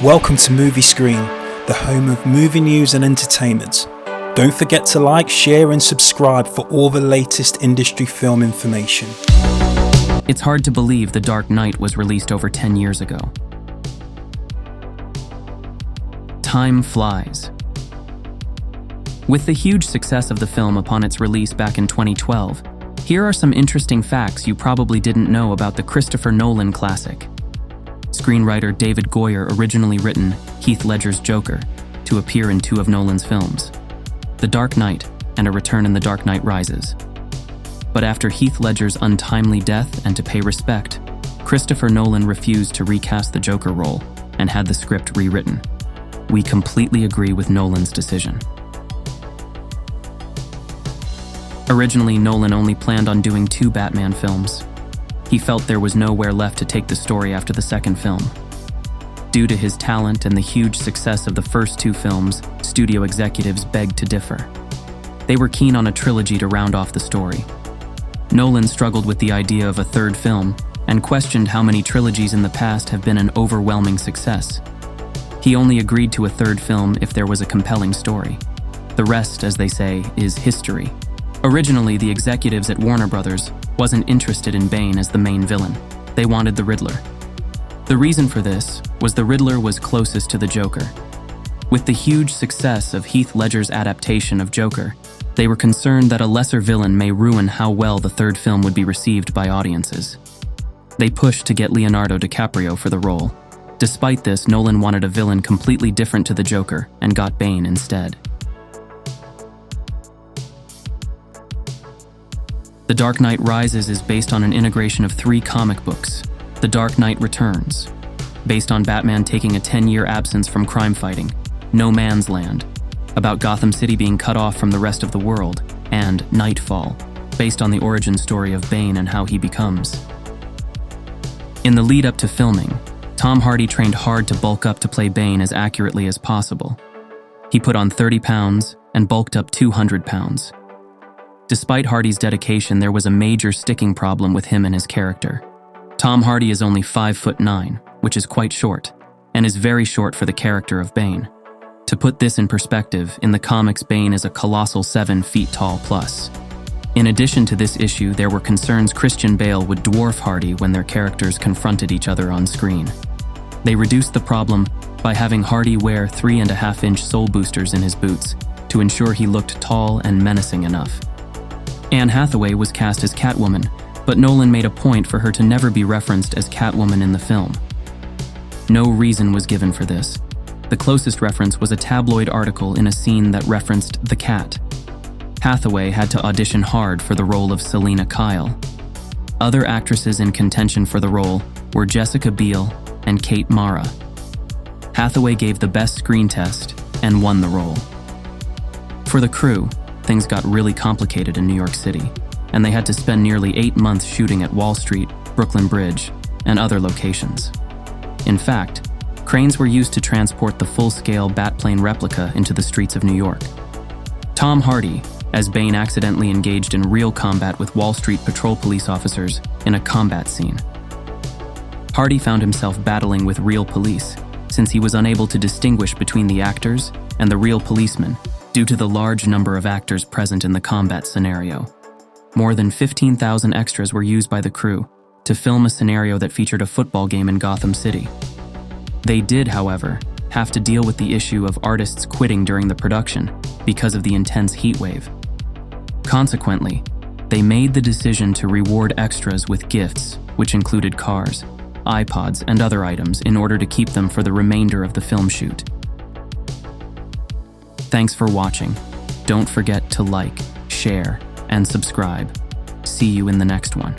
Welcome to Movie Screen, the home of movie news and entertainment. Don't forget to like, share and subscribe for all the latest industry film information. It's hard to believe The Dark Knight was released over 10 years ago. Time flies. With the huge success of the film upon its release back in 2012, here are some interesting facts you probably didn't know about the Christopher Nolan classic. Screenwriter David Goyer originally written Heath Ledger's Joker to appear in two of Nolan's films, The Dark Knight and A Return in The Dark Knight Rises. But after Heath Ledger's untimely death and to pay respect, Christopher Nolan refused to recast the Joker role and had the script rewritten. We completely agree with Nolan's decision. Originally, Nolan only planned on doing 2 Batman films. He felt there was nowhere left to take the story after the second film. Due to his talent and the huge success of the first 2 films, studio executives begged to differ. They were keen on a trilogy to round off the story. Nolan struggled with the idea of a 3rd film and questioned how many trilogies in the past have been an overwhelming success. He only agreed to a 3rd film if there was a compelling story. The rest, as they say, is history. Originally, the executives at Warner Brothers wasn't interested in Bane as the main villain. They wanted the Riddler. The reason for this was the Riddler was closest to the Joker. With the huge success of Heath Ledger's adaptation of Joker, they were concerned that a lesser villain may ruin how well the 3rd film would be received by audiences. They pushed to get Leonardo DiCaprio for the role. Despite this, Nolan wanted a villain completely different to the Joker and got Bane instead. The Dark Knight Rises is based on an integration of 3 comic books. The Dark Knight Returns, based on Batman taking a 10-year absence from crime fighting. No Man's Land, about Gotham City being cut off from the rest of the world. And Nightfall, based on the origin story of Bane and how he becomes. In the lead up to filming, Tom Hardy trained hard to bulk up to play Bane as accurately as possible. He put on 30 pounds and bulked up 200 pounds. Despite Hardy's dedication, there was a major sticking problem with him and his character. Tom Hardy is only 5'9", which is quite short, and is very short for the character of Bane. To put this in perspective, in the comics, Bane is a colossal 7 feet tall plus. In addition to this issue, there were concerns Christian Bale would dwarf Hardy when their characters confronted each other on screen. They reduced the problem by having Hardy wear 3.5-inch sole boosters in his boots to ensure he looked tall and menacing enough. Anne Hathaway was cast as Catwoman, but Nolan made a point for her to never be referenced as Catwoman in the film. No reason was given for this. The closest reference was a tabloid article in a scene that referenced the cat. Hathaway had to audition hard for the role of Selina Kyle. Other actresses in contention for the role were Jessica Biel and Kate Mara. Hathaway gave the best screen test and won the role. For the crew, things got really complicated in New York City, and they had to spend nearly 8 months shooting at Wall Street, Brooklyn Bridge, and other locations. In fact, cranes were used to transport the full-scale Batplane replica into the streets of New York. Tom Hardy, as Bane, accidentally engaged in real combat with Wall Street patrol police officers in a combat scene. Hardy found himself battling with real police, since he was unable to distinguish between the actors and the real policemen due to the large number of actors present in the combat scenario. More than 15,000 extras were used by the crew to film a scenario that featured a football game in Gotham City. They did, however, have to deal with the issue of artists quitting during the production because of the intense heat wave. Consequently, they made the decision to reward extras with gifts, which included cars, iPods, and other items in order to keep them for the remainder of the film shoot. Thanks for watching. Don't forget to like, share, and subscribe. See you in the next one.